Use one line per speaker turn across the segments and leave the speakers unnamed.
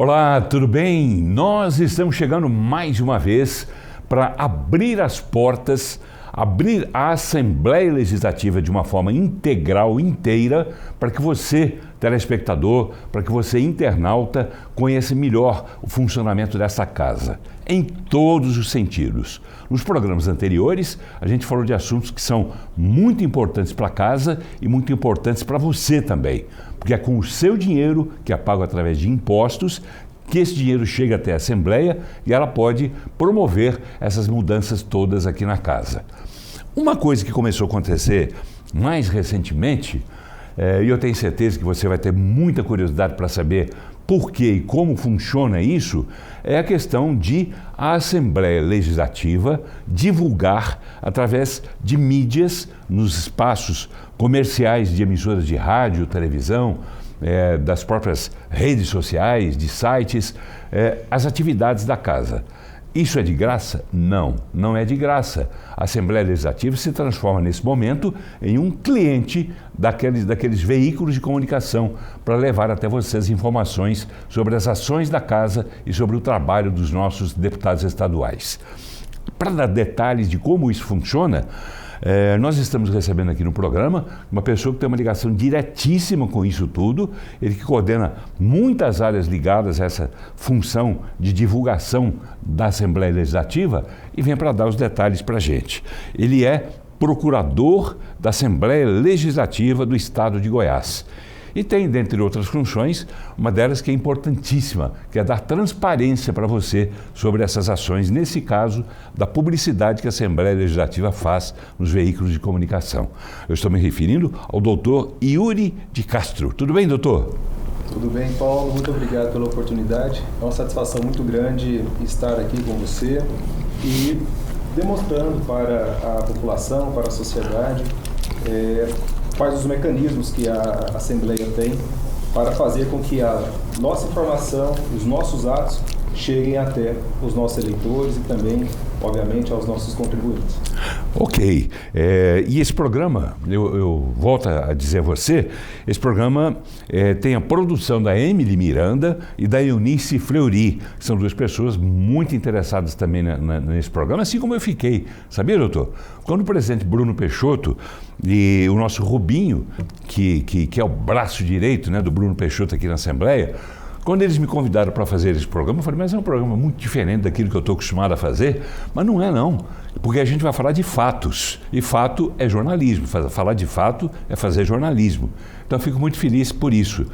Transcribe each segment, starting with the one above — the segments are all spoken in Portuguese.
Olá, tudo bem? Nós estamos chegando mais uma vez para abrir as portas, abrir a Assembleia Legislativa de uma forma integral, inteira, para que você, telespectador, para que você, internauta, conheça melhor o funcionamento dessa casa, em todos os sentidos. Nos programas anteriores, a gente falou de assuntos que são muito importantes para a casa e muito importantes para você também, porque é com o seu dinheiro, que é pago através de impostos, que esse dinheiro chega até a Assembleia e ela pode promover essas mudanças todas aqui na casa. Uma coisa que começou a acontecer mais recentemente, e eu tenho certeza que você vai ter muita curiosidade para saber por que e como funciona isso, é a questão de a Assembleia Legislativa divulgar através de mídias nos espaços comerciais de emissoras de rádio, televisão, das próprias redes sociais, de sites, as atividades da casa. Isso é de graça? Não, não é de graça. A Assembleia Legislativa se transforma nesse momento em um cliente daqueles veículos de comunicação para levar até vocês informações sobre as ações da casa e sobre o trabalho dos nossos deputados estaduais. Para dar detalhes de como isso funciona, nós estamos recebendo aqui no programa uma pessoa que tem uma ligação diretíssima com isso tudo, ele que coordena muitas áreas ligadas a essa função de divulgação da Assembleia Legislativa e vem para dar os detalhes para a gente. Ele é procurador da Assembleia Legislativa do Estado de Goiás. E tem, dentre outras funções, uma delas que é importantíssima, que é dar transparência para você sobre essas ações, nesse caso, da publicidade que a Assembleia Legislativa faz nos veículos de comunicação. Eu estou me referindo ao doutor Yuri de Castro. Tudo bem, doutor?
Tudo bem, Paulo. Muito obrigado pela oportunidade. É uma satisfação muito grande estar aqui com você e demonstrando para a população, para a sociedade, quais os mecanismos que a Assembleia tem para fazer com que a nossa informação, os nossos atos, cheguem até os nossos eleitores e também, obviamente, aos nossos contribuintes.
Ok. E esse programa, eu volto a dizer a você, esse programa tem a produção da Emily Miranda e da Eunice Fleury, que são duas pessoas muito interessadas também nesse programa, assim como eu fiquei. Sabia, doutor? Quando o presidente Bruno Peixoto e o nosso Rubinho, que é o braço direito, né, do Bruno Peixoto aqui na Assembleia, quando eles me convidaram para fazer esse programa, eu falei, mas é um programa muito diferente daquilo que eu estou acostumado a fazer. Mas não é não, porque a gente vai falar de fatos, e fato é jornalismo, falar de fato é fazer jornalismo. Então eu fico muito feliz por isso.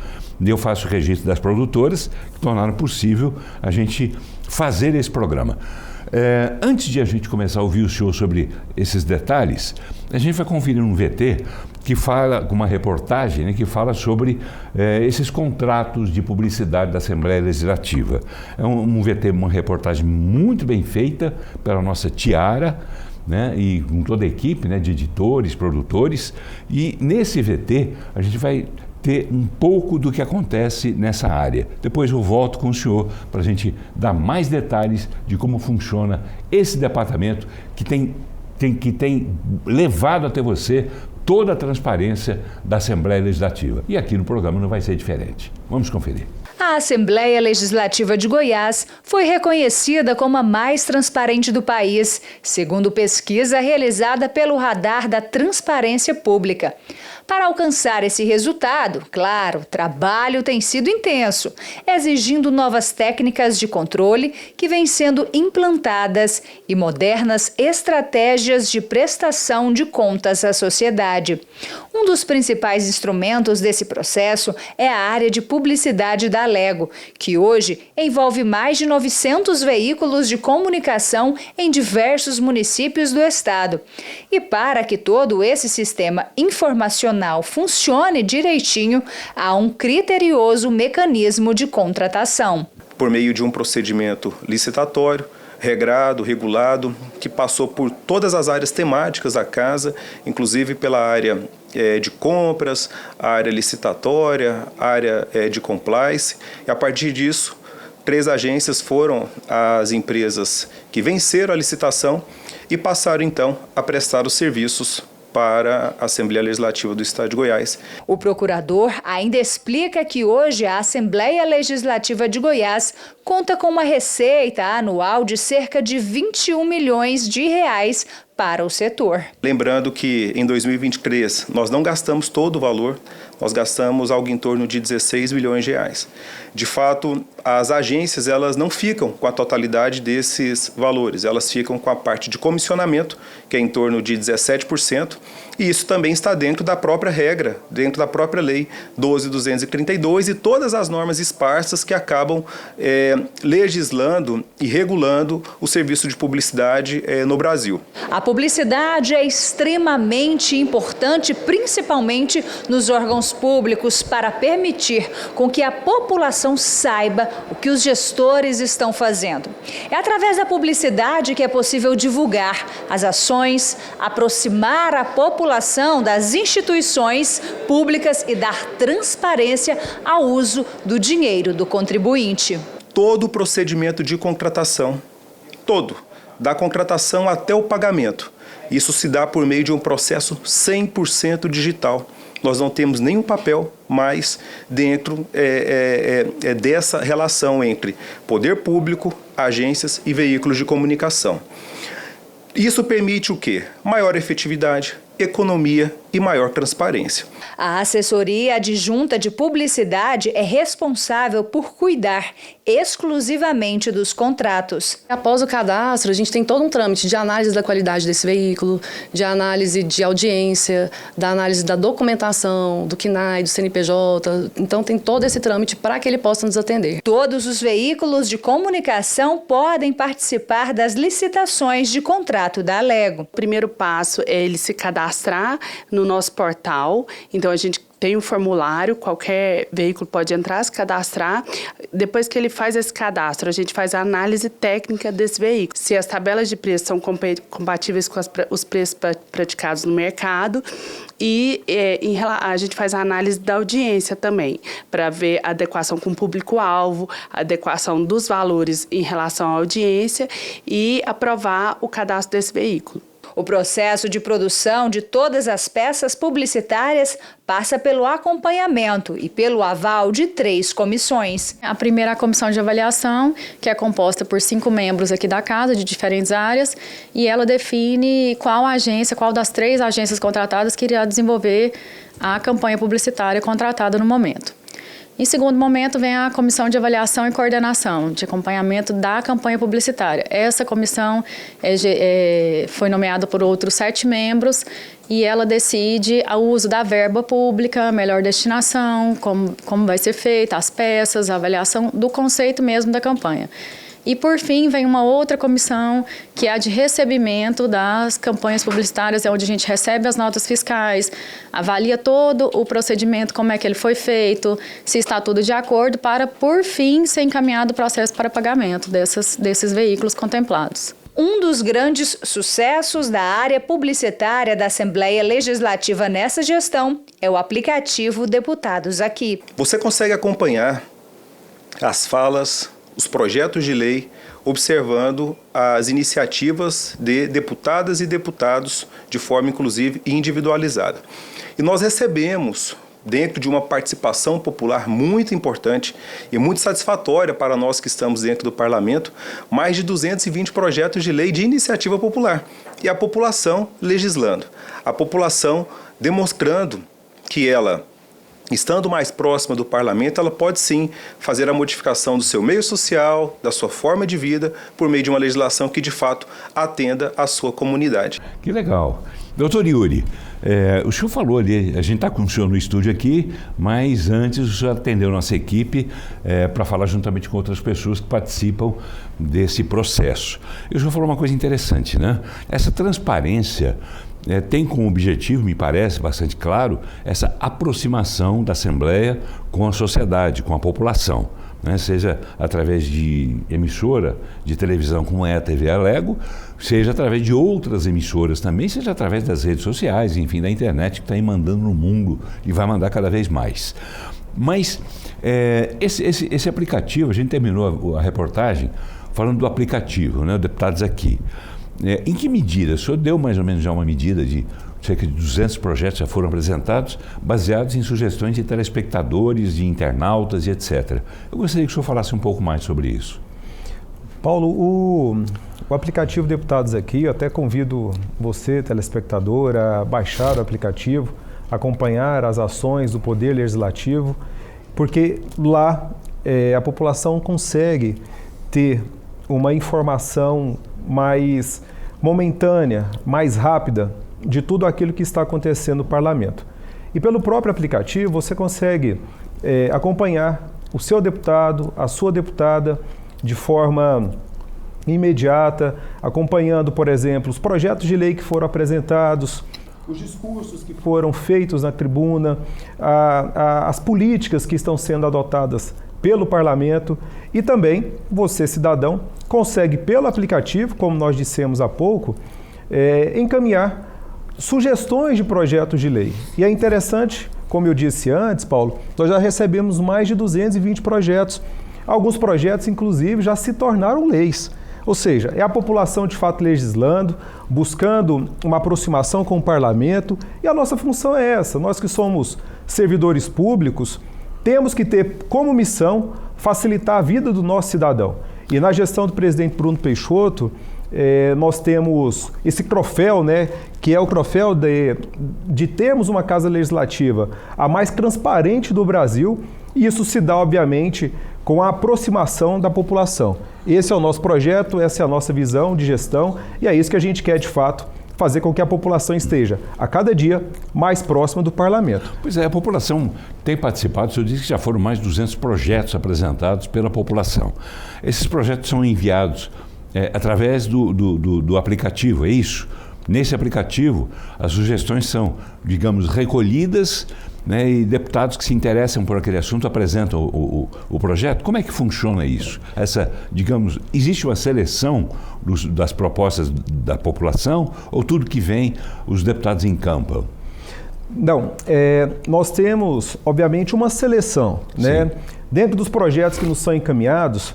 Eu faço o registro das produtoras que tornaram possível a gente fazer esse programa. Antes de a gente começar a ouvir o senhor sobre esses detalhes, a gente vai conferir um VT que fala, com uma reportagem, né, que fala sobre esses contratos de publicidade da Assembleia Legislativa. É um VT, uma reportagem muito bem feita pela nossa Tiara, né, e com toda a equipe, né, de editores, produtores, e nesse VT a gente vai ter um pouco do que acontece nessa área. Depois eu volto com o senhor para a gente dar mais detalhes de como funciona esse departamento que tem levado até você toda a transparência da Assembleia Legislativa. E aqui no programa não vai ser diferente. Vamos conferir.
A Assembleia Legislativa de Goiás foi reconhecida como a mais transparente do país, segundo pesquisa realizada pelo Radar da Transparência Pública. Para alcançar esse resultado, claro, o trabalho tem sido intenso, exigindo novas técnicas de controle que vêm sendo implantadas e modernas estratégias de prestação de contas à sociedade. Um dos principais instrumentos desse processo é a área de publicidade da Alego, que hoje envolve mais de 900 veículos de comunicação em diversos municípios do estado. E para que todo esse sistema informacional funcione direitinho, há um criterioso mecanismo de contratação.
Por meio de um procedimento licitatório, regrado, regulado, que passou por todas as áreas temáticas da casa, inclusive pela área de compras, a área licitatória, a área de compliance, e a partir disso, 3 agências foram as empresas que venceram a licitação e passaram então a prestar os serviços para a Assembleia Legislativa do Estado de Goiás.
O procurador ainda explica que hoje a Assembleia Legislativa de Goiás conta com uma receita anual de cerca de 21 milhões de reais para o setor.
Lembrando que em 2023 nós não gastamos todo o valor, nós gastamos algo em torno de 16 milhões de reais. De fato, as agências elas não ficam com a totalidade desses valores, elas ficam com a parte de comissionamento, que é em torno de 17%, e isso também está dentro da própria regra, dentro da própria lei 12.232 e todas as normas esparsas que acabam legislando e regulando o serviço de publicidade no Brasil.
A publicidade é extremamente importante, principalmente nos órgãos públicos, para permitir com que a população saiba o que os gestores estão fazendo. É através da publicidade que é possível divulgar as ações, aproximar a população das instituições públicas e dar transparência ao uso do dinheiro do contribuinte.
Todo o procedimento de contratação, da contratação até o pagamento, isso se dá por meio de um processo 100% digital. Nós não temos nenhum papel mais dentro dessa relação entre poder público, agências e veículos de comunicação. Isso permite o quê? Maior efetividade, economia e maior transparência.
A assessoria adjunta de publicidade é responsável por cuidar exclusivamente dos contratos.
Após o cadastro, a gente tem todo um trâmite de análise da qualidade desse veículo, de análise de audiência, da análise da documentação, do CNAE, do CNPJ. Então tem todo esse trâmite para que ele possa nos atender.
Todos os veículos de comunicação podem participar das licitações de contrato da Alego.
O primeiro passo é ele se cadastrar no nosso portal. Então a gente tem um formulário, qualquer veículo pode entrar, se cadastrar. Depois que ele faz esse cadastro, a gente faz a análise técnica desse veículo. Se as tabelas de preço são compatíveis com os preços praticados no mercado. E a gente faz a análise da audiência também, para ver a adequação com o público-alvo, a adequação dos valores em relação à audiência e aprovar o cadastro desse veículo.
O processo de produção de todas as peças publicitárias passa pelo acompanhamento e pelo aval de 3 comissões.
A primeira é a comissão de avaliação, que é composta por 5 membros aqui da casa, de diferentes áreas, e ela define qual das 3 agências contratadas que irá desenvolver a campanha publicitária contratada no momento. Em segundo momento, vem a comissão de avaliação e coordenação, de acompanhamento da campanha publicitária. Essa comissão foi nomeada por outros 7 membros e ela decide o uso da verba pública, a melhor destinação, como vai ser feita, as peças, a avaliação do conceito mesmo da campanha. E, por fim, vem uma outra comissão, que é a de recebimento das campanhas publicitárias, é onde a gente recebe as notas fiscais, avalia todo o procedimento, como é que ele foi feito, se está tudo de acordo, para, por fim, ser encaminhado o processo para pagamento desses veículos contemplados.
Um dos grandes sucessos da área publicitária da Assembleia Legislativa nessa gestão é o aplicativo Deputados Aqui.
Você consegue acompanhar as falas, os projetos de lei, observando as iniciativas de deputadas e deputados de forma, inclusive, individualizada. E nós recebemos, dentro de uma participação popular muito importante e muito satisfatória para nós que estamos dentro do parlamento, mais de 220 projetos de lei de iniciativa popular. E a população legislando, a população demonstrando que ela, estando mais próxima do parlamento, ela pode sim fazer a modificação do seu meio social, da sua forma de vida, por meio de uma legislação que de fato atenda à sua comunidade.
Que legal. Doutor Yuri, o senhor falou ali, a gente está com o senhor no estúdio aqui, mas antes o senhor atendeu nossa equipe para falar juntamente com outras pessoas que participam desse processo. E o senhor falou uma coisa interessante, né? Essa transparência tem como objetivo, me parece bastante claro, essa aproximação da Assembleia com a sociedade, com a população, né? Seja através de emissora de televisão como é a TV Alego, seja através de outras emissoras também, seja através das redes sociais, enfim, da internet que está aí mandando no mundo e vai mandar cada vez mais. Mas esse aplicativo, a gente terminou a reportagem falando do aplicativo, né? Deputados Aqui. Em que medida? O senhor deu mais ou menos já uma medida de cerca de 200 projetos já foram apresentados, baseados em sugestões de telespectadores, de internautas e etc. Eu gostaria que o senhor falasse um pouco mais sobre isso.
Paulo, o aplicativo Deputados Aqui, eu até convido você, telespectador, a baixar o aplicativo, acompanhar as ações do Poder Legislativo, porque lá a população consegue ter uma informação mais momentânea, mais rápida de tudo aquilo que está acontecendo no Parlamento. E pelo próprio aplicativo você consegue acompanhar o seu deputado, a sua deputada, de forma imediata, acompanhando, por exemplo, os projetos de lei que foram apresentados, os discursos que foram feitos na tribuna, as políticas que estão sendo adotadas pelo Parlamento e também você, cidadão, consegue pelo aplicativo, como nós dissemos há pouco, encaminhar sugestões de projetos de lei. E é interessante, como eu disse antes, Paulo, nós já recebemos mais de 220 projetos. Alguns projetos, inclusive, já se tornaram leis. Ou seja, é a população de fato legislando, buscando uma aproximação com o Parlamento, e a nossa função é essa. Nós que somos servidores públicos, temos que ter como missão facilitar a vida do nosso cidadão. E na gestão do presidente Bruno Peixoto, nós temos esse troféu, né, que é o troféu de termos uma Casa Legislativa a mais transparente do Brasil, e isso se dá, obviamente, com a aproximação da população. Esse é o nosso projeto, essa é a nossa visão de gestão, e é isso que a gente quer, de fato, fazer com que a população esteja, a cada dia, mais próxima do Parlamento.
Pois é, a população tem participado, o senhor disse que já foram mais de 200 projetos apresentados pela população. Esses projetos são enviados através do aplicativo, é isso? Nesse aplicativo, as sugestões são, digamos, recolhidas, né, e deputados que se interessam por aquele assunto apresentam o projeto. Como é que funciona isso? Digamos, existe uma seleção das propostas da população ou tudo que vem os deputados encampam?
Não, nós temos, obviamente, uma seleção, né? Dentro dos projetos que nos são encaminhados,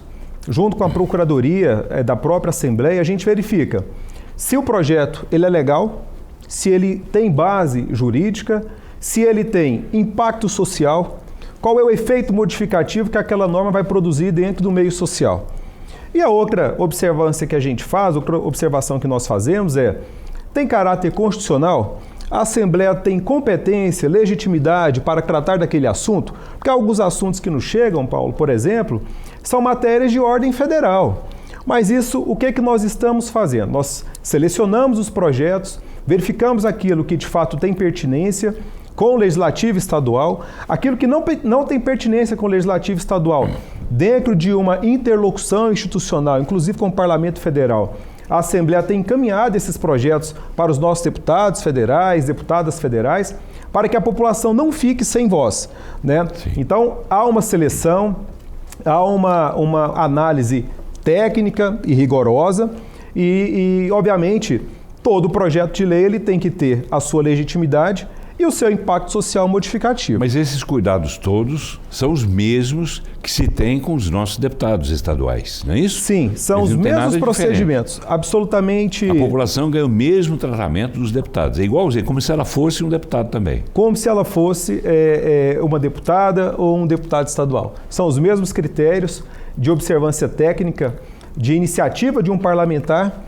junto com a Procuradoria da própria Assembleia, a gente verifica se o projeto ele é legal, se ele tem base jurídica, se ele tem impacto social, qual é o efeito modificativo que aquela norma vai produzir dentro do meio social. E a outra observância que a gente faz, outra observação que nós fazemos tem caráter constitucional? A Assembleia tem competência, legitimidade para tratar daquele assunto? Porque alguns assuntos que nos chegam, Paulo, por exemplo, são matérias de ordem federal. Mas isso, o que nós estamos fazendo? Nós selecionamos os projetos, verificamos aquilo que de fato tem pertinência com o Legislativo Estadual, aquilo que não tem pertinência com o Legislativo Estadual, dentro de uma interlocução institucional, inclusive com o Parlamento Federal. A Assembleia tem encaminhado esses projetos para os nossos deputados federais, deputadas federais, para que a população não fique sem voz, né? Então, há uma seleção, há uma análise técnica e rigorosa e, obviamente, todo projeto de lei ele tem que ter a sua legitimidade e o seu impacto social modificativo.
Mas esses cuidados todos são os mesmos que se tem com os nossos deputados estaduais, não é isso?
Sim, são os mesmos procedimentos, absolutamente.
A população ganha o mesmo tratamento dos deputados, é igualzinho, como se ela fosse um deputado também.
Como se ela fosse uma deputada ou um deputado estadual. São os mesmos critérios de observância técnica, de iniciativa de um parlamentar.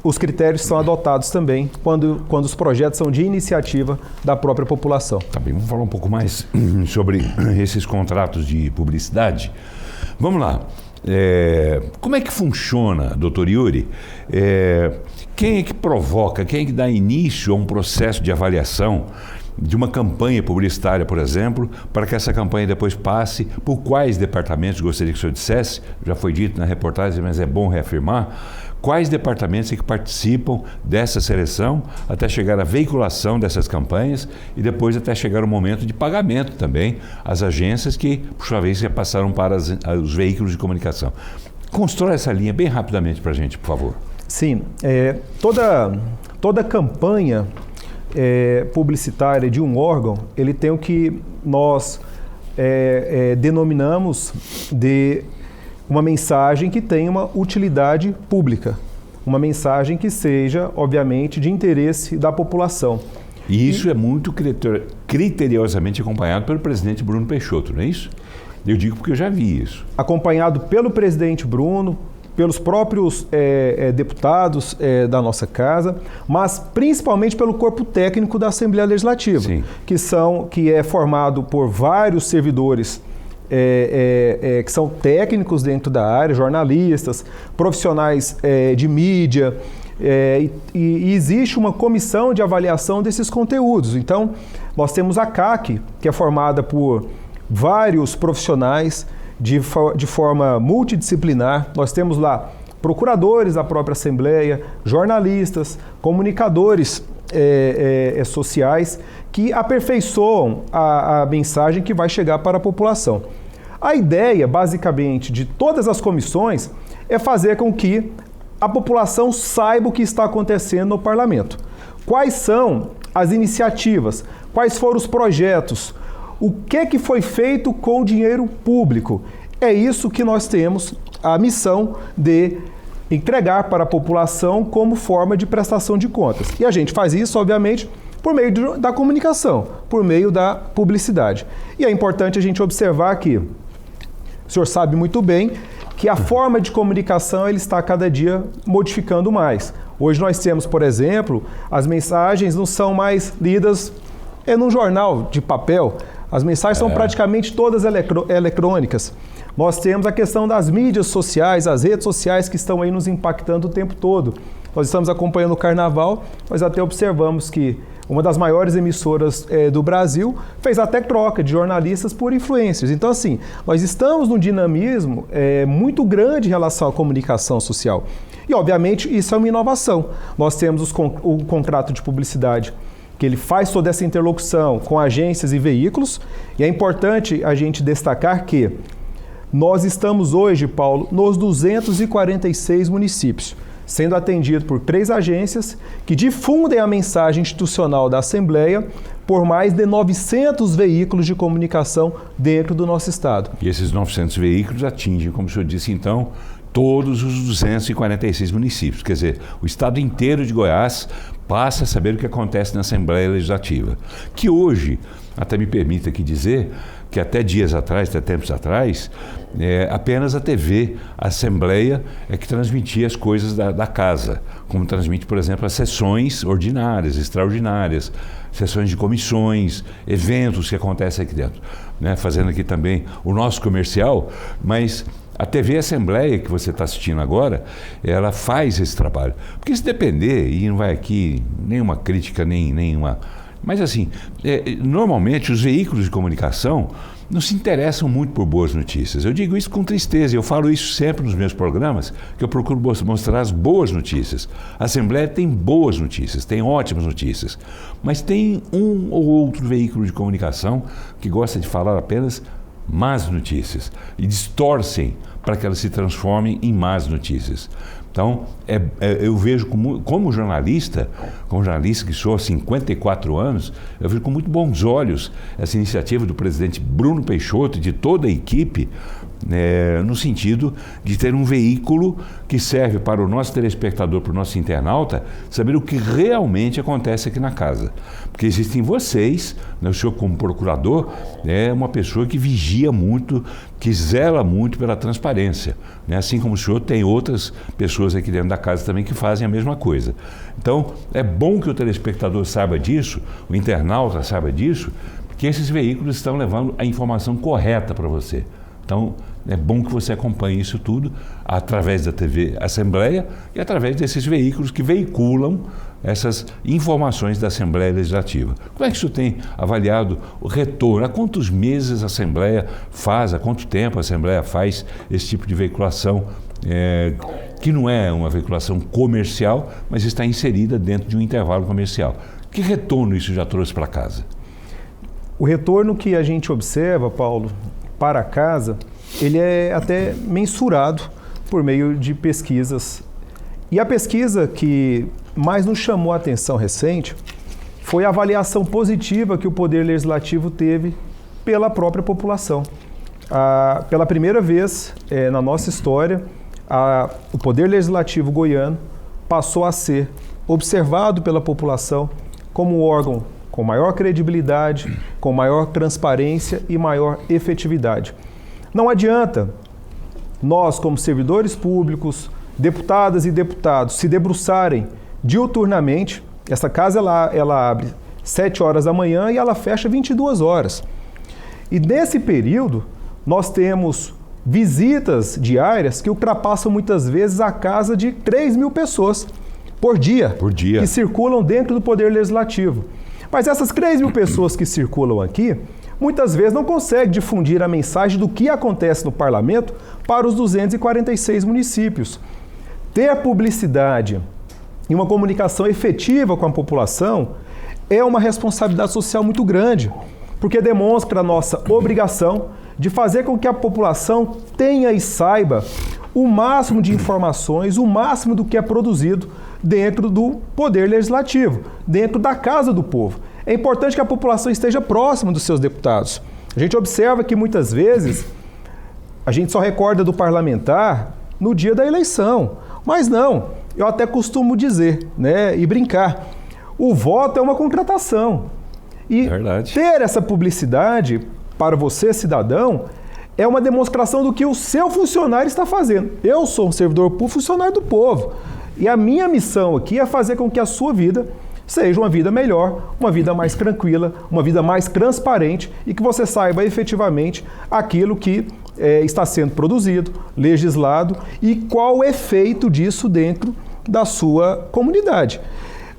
Os critérios são adotados também quando os projetos são de iniciativa da própria população.
Tá bem, vamos falar um pouco mais sobre esses contratos de publicidade. Vamos lá. Como é que funciona, doutor Yuri? Quem é que provoca, quem é que dá início a um processo de avaliação de uma campanha publicitária, por exemplo, para que essa campanha depois passe por quais departamentos, gostaria que o senhor dissesse, já foi dito na reportagem, mas é bom reafirmar, quais departamentos é que participam dessa seleção até chegar à veiculação dessas campanhas e depois até chegar o momento de pagamento também às agências que, por sua vez, repassaram para os veículos de comunicação. Constrói essa linha bem rapidamente para a gente, por favor.
Sim, toda campanha publicitária de um órgão, ele tem o que nós denominamos de uma mensagem que tenha uma utilidade pública, uma mensagem que seja, obviamente, de interesse da população.
E isso é muito criteriosamente acompanhado pelo presidente Bruno Peixoto, não é isso? Eu digo porque eu já vi isso.
Acompanhado pelo presidente Bruno, pelos próprios deputados da nossa casa, mas principalmente pelo corpo técnico da Assembleia Legislativa,
Sim.
que é formado por vários servidores que são técnicos dentro da área, jornalistas, profissionais de mídia, e existe uma comissão de avaliação desses conteúdos. Então, nós temos a CAC, que é formada por vários profissionais de forma multidisciplinar. Nós temos lá procuradores da própria Assembleia, jornalistas, comunicadores sociais que aperfeiçoam a mensagem que vai chegar para a população. A ideia, basicamente, de todas as comissões é fazer com que a população saiba o que está acontecendo no parlamento. Quais são as iniciativas? Quais foram os projetos? O que foi feito com o dinheiro público? É isso que nós temos a missão de entregar para a população como forma de prestação de contas. E a gente faz isso, obviamente, por meio da comunicação, por meio da publicidade. E é importante a gente observar que o senhor sabe muito bem que a forma de comunicação ele está cada dia modificando mais. Hoje nós temos, por exemplo, as mensagens não são mais lidas num jornal de papel, as mensagens são praticamente todas eletrônicas. Nós temos a questão das mídias sociais, as redes sociais que estão aí nos impactando o tempo todo. Nós estamos acompanhando o Carnaval, nós até observamos que uma das maiores emissoras do Brasil fez até troca de jornalistas por influencers. Então, assim, nós estamos num dinamismo muito grande em relação à comunicação social. E, obviamente, isso é uma inovação. Nós temos o contrato de publicidade, que ele faz toda essa interlocução com agências e veículos. E é importante a gente destacar que nós estamos hoje, Paulo, nos 246 municípios, sendo atendido por 3 agências que difundem a mensagem institucional da Assembleia por mais de 900 veículos de comunicação dentro do nosso estado.
E esses 900 veículos atingem, como o senhor disse, então, todos os 246 municípios. Quer dizer, o estado inteiro de Goiás passa a saber o que acontece na Assembleia Legislativa. Que hoje, até me permita aqui dizer, que até tempos atrás, apenas a TV, a Assembleia, é que transmitia as coisas da casa, como transmite, por exemplo, as sessões ordinárias, extraordinárias, sessões de comissões, eventos que acontecem aqui dentro, né? Fazendo aqui também o nosso comercial, mas a TV Assembleia, que você está assistindo agora, ela faz esse trabalho. Porque se depender, e não vai aqui nenhuma crítica, nenhuma... Mas assim, normalmente os veículos de comunicação não se interessam muito por boas notícias. Eu digo isso com tristeza, eu falo isso sempre nos meus programas, que eu procuro mostrar as boas notícias. A Assembleia tem boas notícias, tem ótimas notícias, mas tem um ou outro veículo de comunicação que gosta de falar apenas más notícias e distorcem para que elas se transformem em más notícias. Então, eu vejo como jornalista que sou há 54 anos, eu vejo com muito bons olhos essa iniciativa do presidente Bruno Peixoto e de toda a equipe, no sentido de ter um veículo que serve para o nosso telespectador, para o nosso internauta, saber o que realmente acontece aqui na casa. Porque existem vocês, né, o senhor como procurador é uma pessoa que vigia muito, que zela muito pela transparência, né? Assim como o senhor tem outras pessoas aqui dentro da casa também que fazem a mesma coisa. Então, é bom que o telespectador saiba disso, o internauta saiba disso, que esses veículos estão levando a informação correta para você. Então, é bom que você acompanhe isso tudo através da TV Assembleia e através desses veículos que veiculam essas informações da Assembleia Legislativa. Como é que o senhor tem avaliado o retorno? Há quantos meses a Assembleia faz, há quanto tempo a Assembleia faz esse tipo de veiculação, que não é uma veiculação comercial, mas está inserida dentro de um intervalo comercial? Que retorno isso já trouxe para casa?
O retorno que a gente observa, Paulo, para casa, ele é até mensurado por meio de pesquisas. E a pesquisa que mais nos chamou a atenção recente foi a avaliação positiva que o Poder Legislativo teve pela própria população. Pela primeira vez na nossa história, o Poder Legislativo goiano passou a ser observado pela população, como um órgão com maior credibilidade, com maior transparência e maior efetividade. Não adianta nós, como servidores públicos, deputadas e deputados, se debruçarem diuturnamente. Essa casa ela abre 7 horas da manhã e ela fecha 22 horas. E nesse período, nós temos visitas diárias que ultrapassam muitas vezes a casa de 3.000 pessoas por dia, que circulam dentro do Poder Legislativo. Mas essas 3.000 pessoas que circulam aqui, muitas vezes não conseguem difundir a mensagem do que acontece no Parlamento para os 246 municípios. Ter publicidade e uma comunicação efetiva com a população é uma responsabilidade social muito grande, porque demonstra a nossa obrigação de fazer com que a população tenha e saiba o máximo de informações, o máximo do que é produzido dentro do Poder Legislativo, dentro da Casa do Povo. É importante que a população esteja próxima dos seus deputados. A gente observa que muitas vezes a gente só recorda do parlamentar no dia da eleição, mas não, eu até costumo dizer, né, e brincar, o voto é uma contratação. E ter essa publicidade para você, cidadão, é uma demonstração do que o seu funcionário está fazendo. Eu sou um servidor público, funcionário do povo. E a minha missão aqui é fazer com que a sua vida seja uma vida melhor, uma vida mais tranquila, uma vida mais transparente e que você saiba efetivamente aquilo que está sendo produzido, legislado e qual o efeito disso dentro da sua comunidade.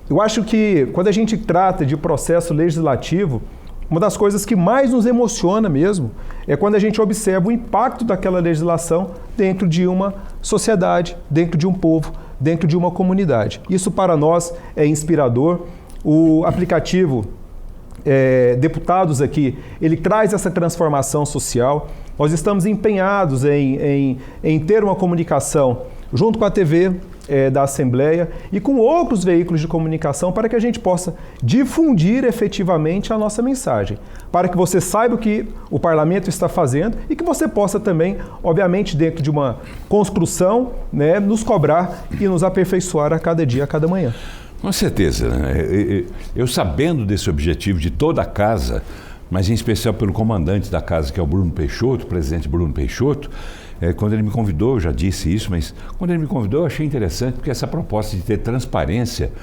Eu acho que quando a gente trata de processo legislativo, uma das coisas que mais nos emociona mesmo é quando a gente observa o impacto daquela legislação dentro de uma sociedade, dentro de um povo, dentro de uma comunidade. Isso para nós é inspirador. O aplicativo Deputados aqui, ele traz essa transformação social. Nós estamos empenhados em ter uma comunicação junto com a TV da Assembleia e com outros veículos de comunicação para que a gente possa difundir efetivamente a nossa mensagem, para que você saiba o que o Parlamento está fazendo e que você possa também, obviamente, dentro de uma construção, né, nos cobrar e nos aperfeiçoar a cada dia, a cada manhã.
Com certeza, né? Eu sabendo desse objetivo de toda a casa, mas em especial pelo comandante da casa, que é o Bruno Peixoto, o presidente Bruno Peixoto, quando ele me convidou, eu já disse isso, mas quando ele me convidou eu achei interessante, porque essa proposta de ter transparência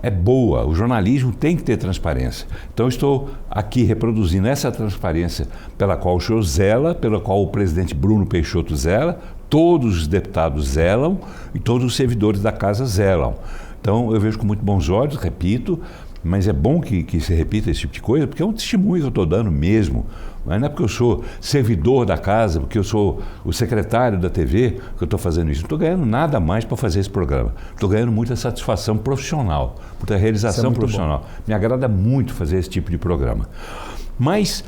é boa, o jornalismo tem que ter transparência. Então eu estou aqui reproduzindo essa transparência pela qual o senhor zela, pela qual o presidente Bruno Peixoto zela, todos os deputados zelam e todos os servidores da casa zelam. Então eu vejo com muito bons olhos, repito, mas é bom que se repita esse tipo de coisa, porque é um testemunho que eu estou dando mesmo. Não é porque eu sou servidor da casa, porque eu sou o secretário da TV que eu estou fazendo isso. Não estou ganhando nada mais para fazer esse programa. Estou ganhando muita satisfação profissional, muita realização profissional. Bom. Me agrada muito fazer esse tipo de programa. Mas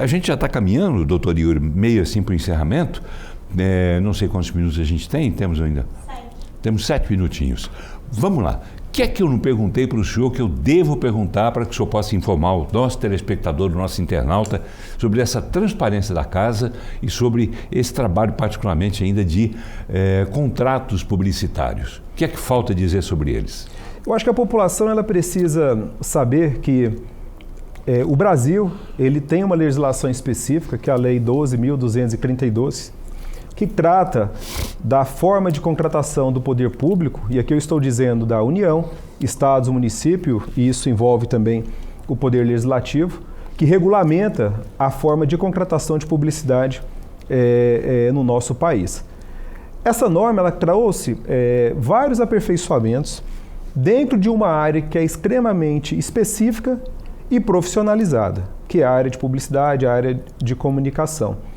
a gente já está caminhando, doutor Yuri, meio assim para o encerramento. Não sei quantos minutos a gente tem, temos ainda? 7. Temos 7 minutinhos. Vamos lá. O que é que eu não perguntei para o senhor que eu devo perguntar para que o senhor possa informar o nosso telespectador, o nosso internauta, sobre essa transparência da casa e sobre esse trabalho particularmente ainda de contratos publicitários? O que é que falta dizer sobre eles?
Eu acho que a população ela precisa saber que o Brasil ele tem uma legislação específica, que é a Lei 12.232, que trata da forma de contratação do poder público, e aqui eu estou dizendo da União, Estados, município, e isso envolve também o Poder Legislativo, que regulamenta a forma de contratação de publicidade no nosso país. Essa norma ela trouxe vários aperfeiçoamentos dentro de uma área que é extremamente específica e profissionalizada, que é a área de publicidade, a área de comunicação.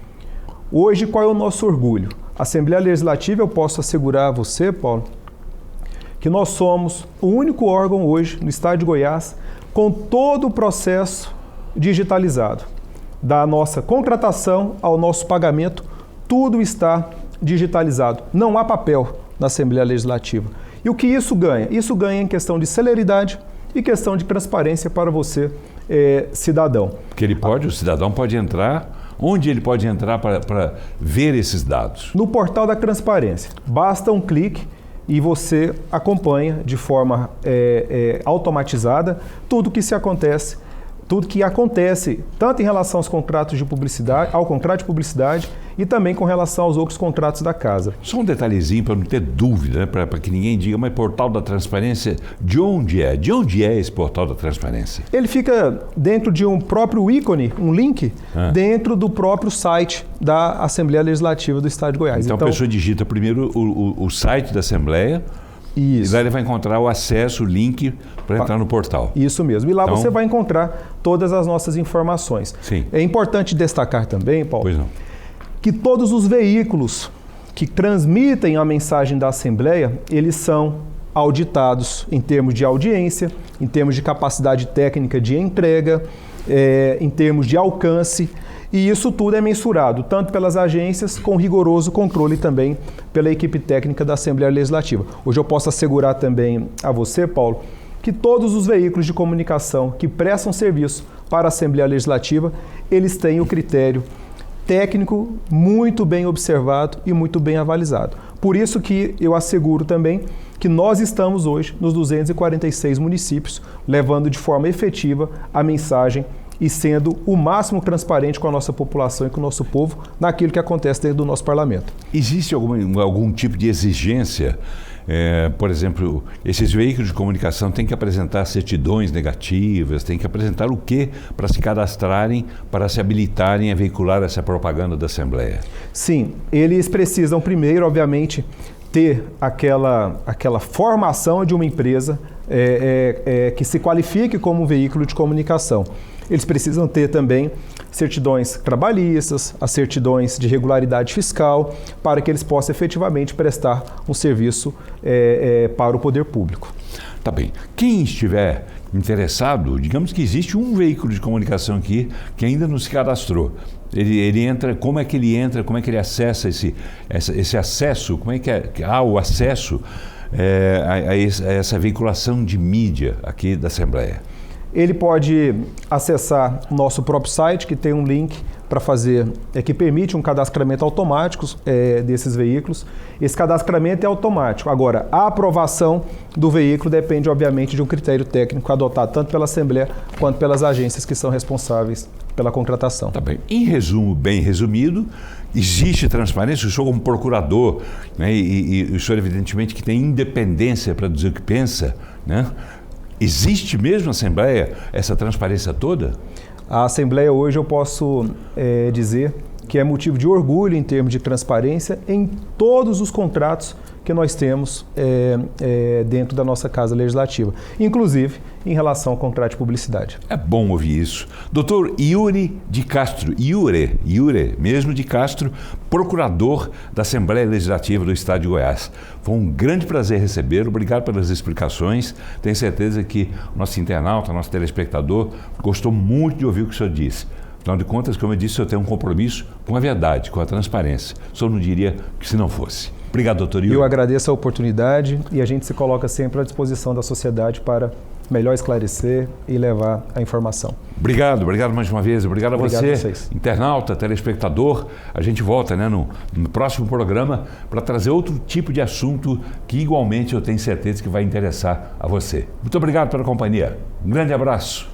Hoje, qual é o nosso orgulho? A Assembleia Legislativa, eu posso assegurar a você, Paulo, que nós somos o único órgão hoje no estado de Goiás com todo o processo digitalizado. Da nossa contratação ao nosso pagamento, tudo está digitalizado. Não há papel na Assembleia Legislativa. E o que isso ganha? Isso ganha em questão de celeridade e questão de transparência para você, cidadão.
Porque o cidadão pode entrar... Onde ele pode entrar para ver esses dados?
No portal da transparência. Basta um clique e você acompanha de forma automatizada tudo que acontece, tanto em relação aos contratos de publicidade, ao contrato de publicidade e também com relação aos outros contratos da casa.
Só um detalhezinho para não ter dúvida, né? Para que ninguém diga, mas Portal da Transparência, de onde é? De onde é esse Portal da Transparência?
Ele fica dentro de um próprio ícone, um link, dentro do próprio site da Assembleia Legislativa do Estado de Goiás.
Então a pessoa digita primeiro o site da Assembleia.
Isso.
E lá ele vai encontrar o acesso, o link para entrar no portal.
Isso mesmo. E lá você vai encontrar todas as nossas informações.
Sim.
É importante destacar também, Paulo,
Pois não.
que todos os veículos que transmitem a mensagem da Assembleia, eles são auditados em termos de audiência, em termos de capacidade técnica de entrega, em termos de alcance. E isso tudo é mensurado, tanto pelas agências, com rigoroso controle também pela equipe técnica da Assembleia Legislativa. Hoje eu posso assegurar também a você, Paulo, que todos os veículos de comunicação que prestam serviço para a Assembleia Legislativa, eles têm o critério técnico muito bem observado e muito bem avalizado. Por isso que eu asseguro também que nós estamos hoje nos 246 municípios, levando de forma efetiva a mensagem e sendo o máximo transparente com a nossa população e com o nosso povo naquilo que acontece dentro do nosso parlamento.
Existe algum tipo de exigência? Por exemplo, esses veículos de comunicação têm que apresentar certidões negativas, têm que apresentar o quê para se cadastrarem, para se habilitarem a veicular essa propaganda da Assembleia?
Sim, eles precisam primeiro, obviamente, ter aquela formação de uma empresa que se qualifique como um veículo de comunicação. Eles precisam ter também certidões trabalhistas, as certidões de regularidade fiscal, para que eles possam efetivamente prestar um serviço para o poder público.
Tá bem. Quem estiver interessado, digamos que existe um veículo de comunicação aqui que ainda não se cadastrou. Ele entra, como é que ele entra, como é que ele acessa esse acesso, como é que há o acesso a essa veiculação de mídia aqui da Assembleia?
Ele pode acessar o nosso próprio site, que tem um link para fazer, que permite um cadastramento automático desses veículos. Esse cadastramento é automático. Agora, a aprovação do veículo depende, obviamente, de um critério técnico adotado tanto pela Assembleia quanto pelas agências que são responsáveis pela contratação.
Tá bem. Em resumo, bem resumido, existe transparência. O senhor como procurador, né, e o senhor evidentemente que tem independência para dizer o que pensa, né? Existe mesmo na Assembleia essa transparência toda?
A Assembleia hoje eu posso dizer que é motivo de orgulho em termos de transparência em todos os contratos que nós temos dentro da nossa Casa Legislativa, inclusive em relação ao contrato de publicidade.
É bom ouvir isso. Doutor Yuri de Castro, Yuri mesmo de Castro, procurador da Assembleia Legislativa do Estado de Goiás. Foi um grande prazer recebê-lo, obrigado pelas explicações. Tenho certeza que o nosso internauta, nosso telespectador, gostou muito de ouvir o que o senhor disse. Afinal de contas, como eu disse, eu tenho um compromisso com a verdade, com a transparência. O senhor não diria que se não fosse. Obrigado, doutor Yuri.
Eu agradeço a oportunidade e a gente se coloca sempre à disposição da sociedade para melhor esclarecer e levar a informação.
Obrigado mais uma vez. Obrigado a você, internauta, telespectador. A gente volta, né, no próximo programa para trazer outro tipo de assunto que igualmente eu tenho certeza que vai interessar a você. Muito obrigado pela companhia. Um grande abraço.